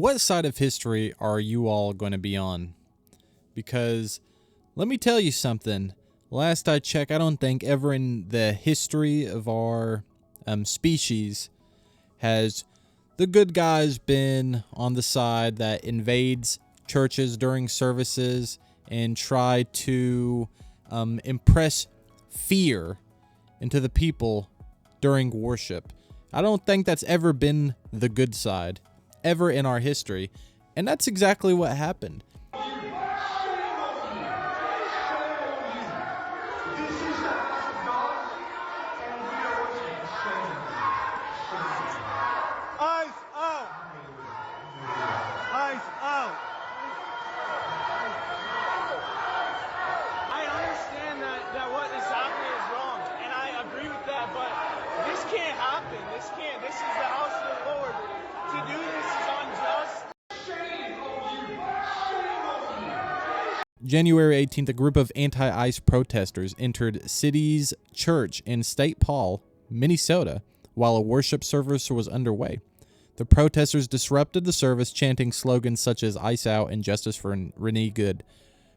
What side of history are you all going to be on? Because let me tell you something. Last I checked, I don't think ever in the history of our species has the good guys been on the side that invades churches during services and try to impress fear into the people during worship. I don't think that's ever been the good side, ever in our history. And that's exactly what happened. This is the house of the Lord. To do this is unjust. January 18th, a group of anti-ICE protesters entered City's church in St. Paul, Minnesota, while a worship service was underway. The protesters disrupted the service, chanting slogans such as "ICE out" and "Justice for Renee Good,"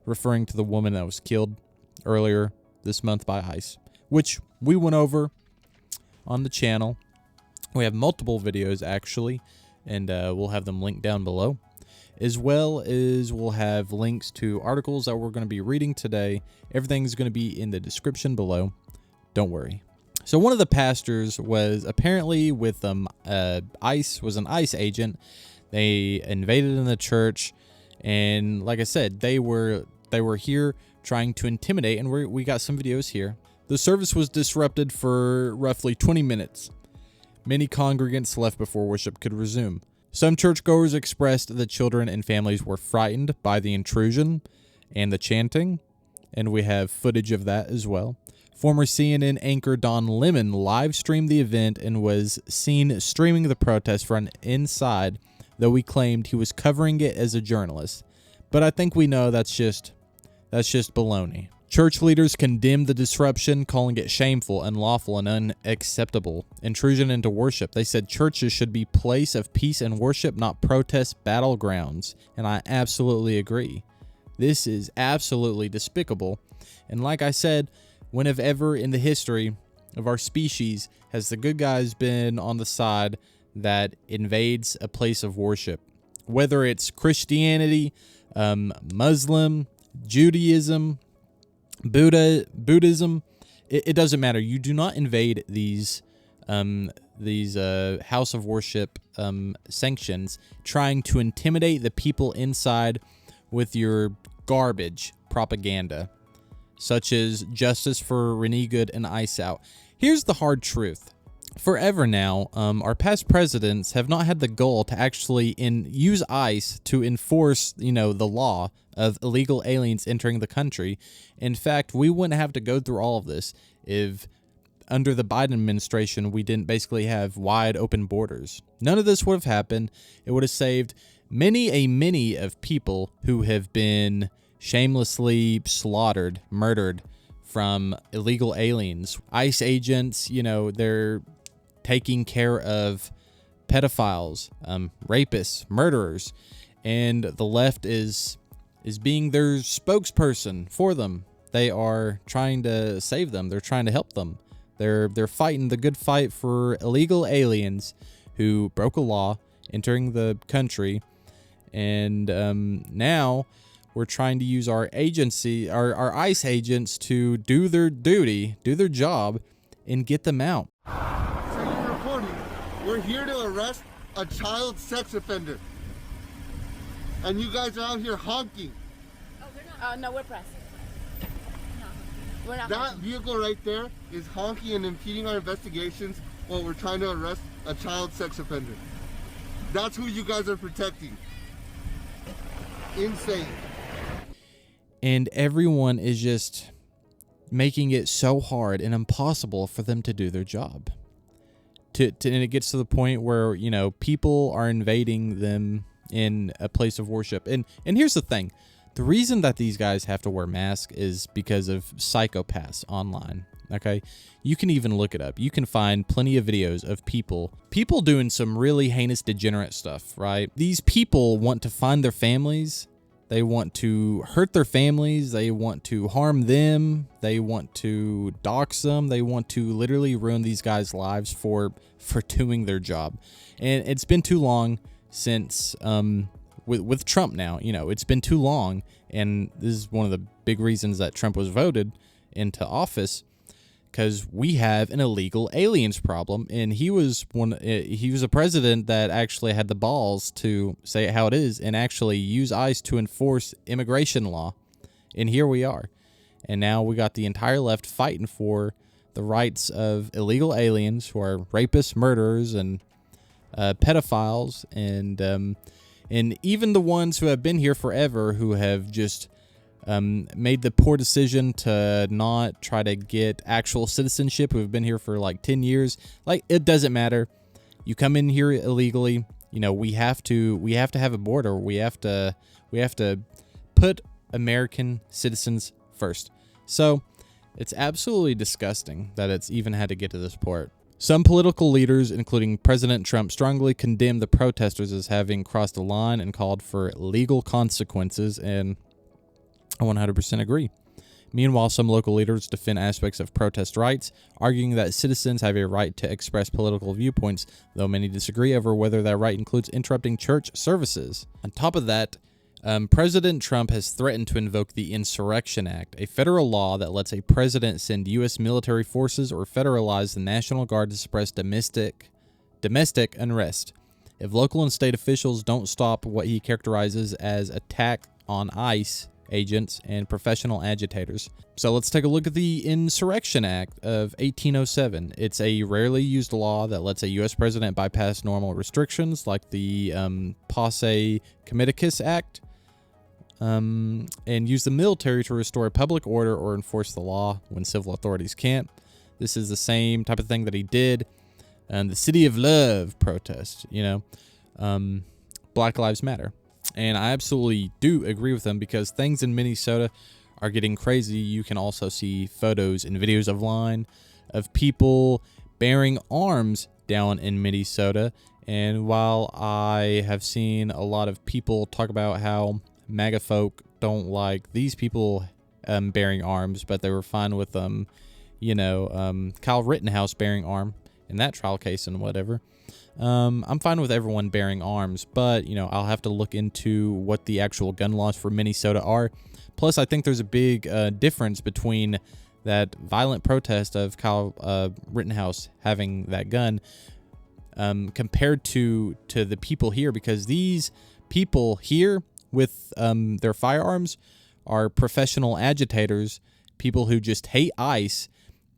referring to the woman that was killed earlier this month by ICE, which we went over on the channel. We have multiple videos, actually, and we'll have them linked down below, as well as we'll have links to articles that we're going to be reading today. Everything's going to be in the description below. Don't worry. So one of the pastors was apparently with ICE, was an ICE agent. They invaded in the church, and like I said, they were here trying to intimidate, and we got some videos here. The service was disrupted for roughly 20 minutes. Many congregants left before worship could resume. Some churchgoers expressed that children and families were frightened by the intrusion and the chanting, and we have footage of that as well. Former CNN anchor Don Lemon live streamed the event and was seen streaming the protest from inside, though he claimed he was covering it as a journalist. But I think we know that's just baloney. Church leaders condemned the disruption, calling it shameful, unlawful, and unacceptable intrusion into worship. They said churches should be a place of peace and worship, not protest battlegrounds. And I absolutely agree. This is absolutely despicable. And like I said, whenever in the history of our species has the good guys been on the side that invades a place of worship? Whether it's Christianity, Muslim, Judaism, Buddhism, it doesn't matter. You do not invade these house of worship sanctions trying to intimidate the people inside with your garbage propaganda, such as Justice for Renee Good and ICE out. Here's the hard truth. Forever now, our past presidents have not had the goal to actually use ICE to enforce, the law of illegal aliens entering the country. In fact, we wouldn't have to go through all of this if under the Biden administration we didn't basically have wide open borders. None of this would have happened. It would have saved many of people who have been shamelessly slaughtered, murdered from illegal aliens. ICE agents, they're taking care of pedophiles, rapists, murderers, and the left is being their spokesperson for them. They are trying to save them. They're trying to help them. They're fighting the good fight for illegal aliens who broke a law entering the country, and now we're trying to use our agency, our ICE agents, to do their duty, do their job, and get them out. So you're reporting, we're here to arrest a child sex offender. And you guys are out here honking. Oh, we're not. No, we're pressing. No, we're not. That honking. vehicle right there is honking and impeding our investigations while we're trying to arrest a child sex offender. That's who you guys are protecting. Insane. And everyone is just making it so hard and impossible for them to do their job. And it gets to the point where, people are invading them in a place of worship. And here's the thing. The reason that these guys have to wear masks is because of psychopaths online. Okay, you can even look it up. You can find plenty of videos of people doing some really heinous, degenerate stuff, right? These people want to find their families. They want to hurt their families. They want to harm them. They want to dox them. They want to literally ruin these guys' lives for doing their job. And it's been too long since with Trump now. You know, it's been too long, and this is one of the big reasons that Trump was voted into office, because we have an illegal aliens problem, and he was a president that actually had the balls to say it how it is and actually use ICE to enforce immigration law. And here we are. And now we got the entire left fighting for the rights of illegal aliens who are rapists, murderers, and pedophiles, and even the ones who have been here forever, who have just made the poor decision to not try to get actual citizenship, who have been here for like 10 years. Like, it doesn't matter. You come in here illegally, you know, we have to have a border. We have to put American citizens first. So it's absolutely disgusting that it's even had to get to this point. Some political leaders, including President Trump, strongly condemned the protesters as having crossed a line and called for legal consequences, and I 100% agree. Meanwhile, some local leaders defend aspects of protest rights, arguing that citizens have a right to express political viewpoints, though many disagree over whether that right includes interrupting church services. On top of that, President Trump has threatened to invoke the Insurrection Act, a federal law that lets a president send U.S. military forces or federalize the National Guard to suppress domestic unrest if local and state officials don't stop what he characterizes as attack on ICE agents and professional agitators. So let's take a look at the Insurrection Act of 1807. It's a rarely used law that lets a U.S. president bypass normal restrictions like the Posse Comitatus Act, and use the military to restore public order or enforce the law when civil authorities can't. This is the same type of thing that he did the City of Love protest, Black Lives Matter. And I absolutely do agree with them, because things in Minnesota are getting crazy. You can also see photos and videos online of people bearing arms down in Minnesota. And while I have seen a lot of people talk about how MAGA folk don't like these people bearing arms, but they were fine with Kyle Rittenhouse bearing arm in that trial case and whatever. I'm fine with everyone bearing arms, but, I'll have to look into what the actual gun laws for Minnesota are. Plus, I think there's a big difference between that violent protest of Kyle Rittenhouse having that gun compared to the people here, because these people here with their firearms are professional agitators, people who just hate ICE,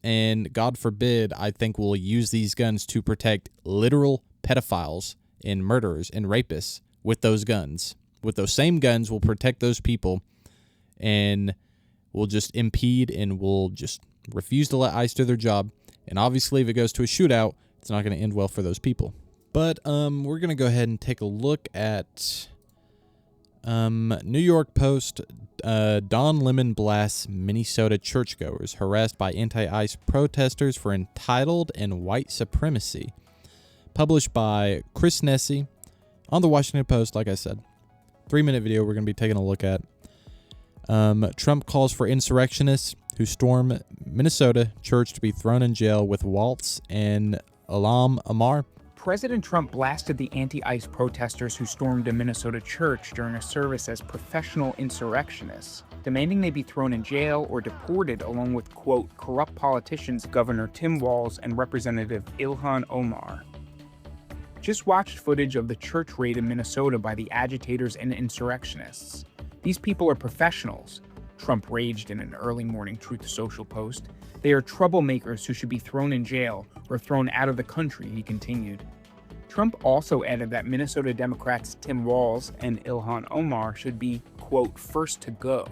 and God forbid, I think, will use these guns to protect literal pedophiles and murderers and rapists with those guns. With those same guns, we'll protect those people, and we'll just impede and we'll just refuse to let ICE do their job. And obviously, if it goes to a shootout, it's not going to end well for those people. But we're going to go ahead and take a look at New York Post. Don Lemon blasts Minnesota churchgoers harassed by anti-ICE protesters for entitled and white supremacy. Published by Chris Nessie on the Washington Post, like I said. 3-minute video we're going to be taking a look at. Trump calls for insurrectionists who storm Minnesota church to be thrown in jail with Waltz and Ilham Omar. President Trump blasted the anti-ICE protesters who stormed a Minnesota church during a service as professional insurrectionists, demanding they be thrown in jail or deported along with, quote, corrupt politicians Governor Tim Walz and Representative Ilhan Omar. Just watched footage of the church raid in Minnesota by the agitators and insurrectionists. These people are professionals, Trump raged in an early morning Truth Social post. They are troublemakers who should be thrown in jail or thrown out of the country, he continued. Trump also added that Minnesota Democrats Tim Walz and Ilhan Omar should be, quote, first to go.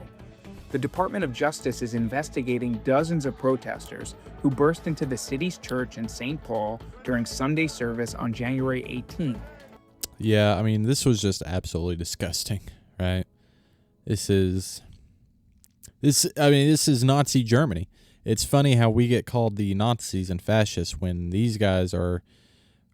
The Department of Justice is investigating dozens of protesters who burst into the city's church in St. Paul during Sunday service on January 18th. Yeah, I mean, this was just absolutely disgusting, right? This is Nazi Germany. It's funny how we get called the Nazis and fascists when these guys are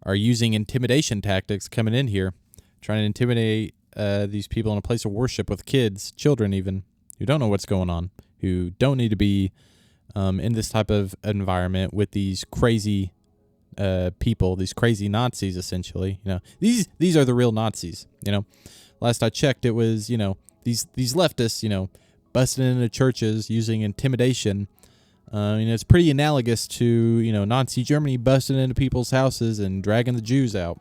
using intimidation tactics coming in here, trying to intimidate these people in a place of worship with kids, children even, who don't know what's going on, who don't need to be in this type of environment with these crazy people, these crazy Nazis, essentially. These are the real Nazis. Last I checked, it was these leftists, busting into churches using intimidation. It's pretty analogous to Nazi Germany busting into people's houses and dragging the Jews out.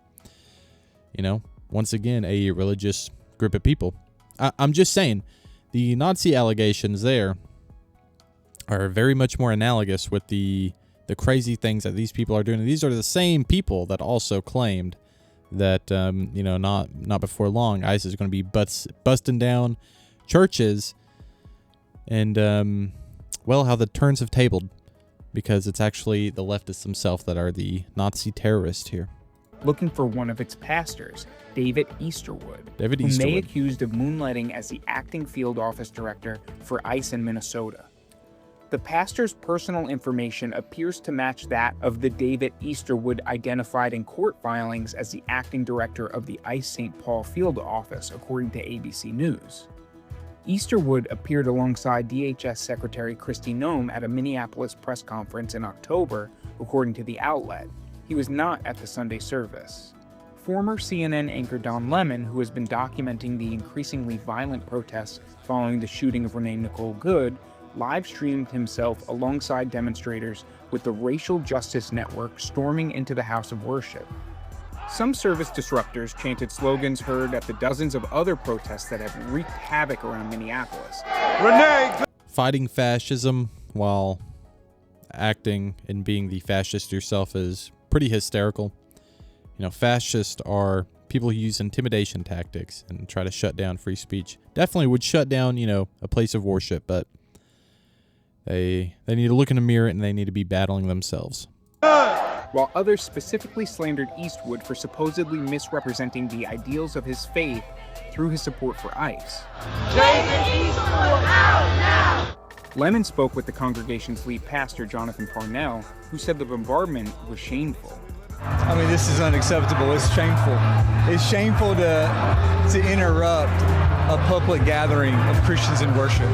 Once again, a religious group of people. I'm just saying, the Nazi allegations there are very much more analogous with the crazy things that these people are doing. These are the same people that also claimed that not before long ISIS is going to be busting down churches, and how the turns have tabled, because it's actually the leftists themselves that are the Nazi terrorists here. Looking for one of its pastors, David Easterwood, David who may Easterwood. accused of moonlighting as the acting field office director for ICE in Minnesota. The pastor's personal information appears to match that of the David Easterwood identified in court filings as the acting director of the ICE St. Paul field office, according to ABC News. Easterwood appeared alongside DHS Secretary Kristi Noem at a Minneapolis press conference in October, according to the outlet. He was not at the Sunday service. Former CNN anchor Don Lemon, who has been documenting the increasingly violent protests following the shooting of Renee Nicole Good, live-streamed himself alongside demonstrators with the Racial Justice Network storming into the house of worship. Some service disruptors chanted slogans heard at the dozens of other protests that have wreaked havoc around Minneapolis. Renee! Fighting fascism while acting and being the fascist yourself is pretty hysterical. Fascists are people who use intimidation tactics and try to shut down free speech. Definitely would shut down, a place of worship, but they need to look in the mirror and they need to be battling themselves. While others specifically slandered Eastwood for supposedly misrepresenting the ideals of his faith through his support for ICE. Lemon spoke with the congregation's lead pastor, Jonathan Parnell, who said the bombardment was shameful. This is unacceptable. It's shameful. It's shameful to interrupt a public gathering of Christians in worship.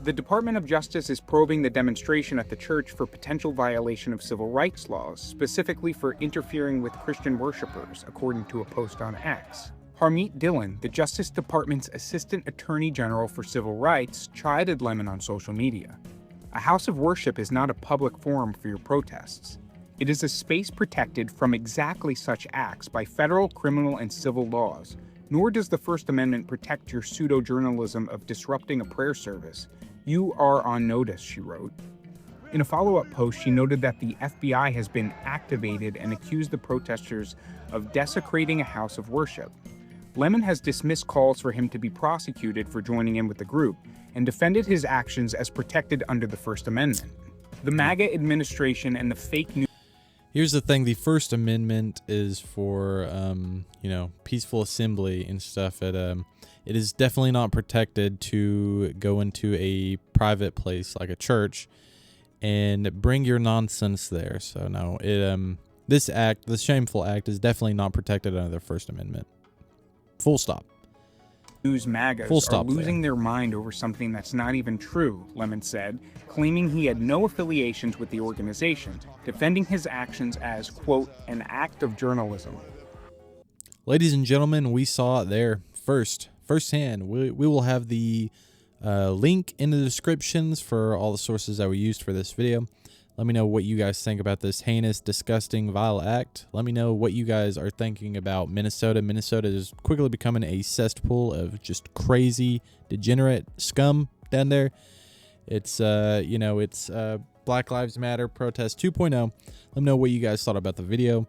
The Department of Justice is probing the demonstration at the church for potential violation of civil rights laws, specifically for interfering with Christian worshipers, according to a post on X. Harmeet Dillon, the Justice Department's Assistant Attorney General for Civil Rights, chided Lemon on social media. A house of worship is not a public forum for your protests. It is a space protected from exactly such acts by federal, criminal, and civil laws, nor does the First Amendment protect your pseudo-journalism of disrupting a prayer service. You are on notice, she wrote. In a follow-up post, she noted that the FBI has been activated and accused the protesters of desecrating a house of worship. Lemon has dismissed calls for him to be prosecuted for joining in with the group and defended his actions as protected under the First Amendment. The MAGA administration and the fake news. Here's the thing: the First Amendment is for, peaceful assembly and stuff. It is definitely not protected to go into a private place like a church and bring your nonsense there. So no, this shameful act, is definitely not protected under the First Amendment. Full stop. News MAGAs are losing their mind over something that's not even true, Lemon said, claiming he had no affiliations with the organization, defending his actions as, quote, an act of journalism. Ladies and gentlemen, we saw it there firsthand. We will have the link in the descriptions for all the sources that we used for this video. Let me know what you guys think about this heinous, disgusting, vile act. Let me know what you guys are thinking about Minnesota. Minnesota is quickly becoming a cesspool of just crazy, degenerate scum down there. It's Black Lives Matter protest 2.0. Let me know what you guys thought about the video.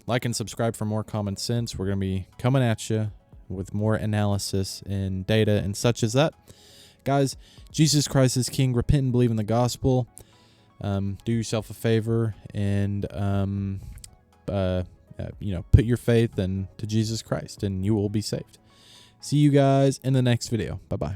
Like and subscribe for more Common Sense. We're going to be coming at you with more analysis and data and such as that. Guys, Jesus Christ is King. Repent and believe in the gospel. Do yourself a favor and, put your faith into Jesus Christ and you will be saved. See you guys in the next video. Bye-bye.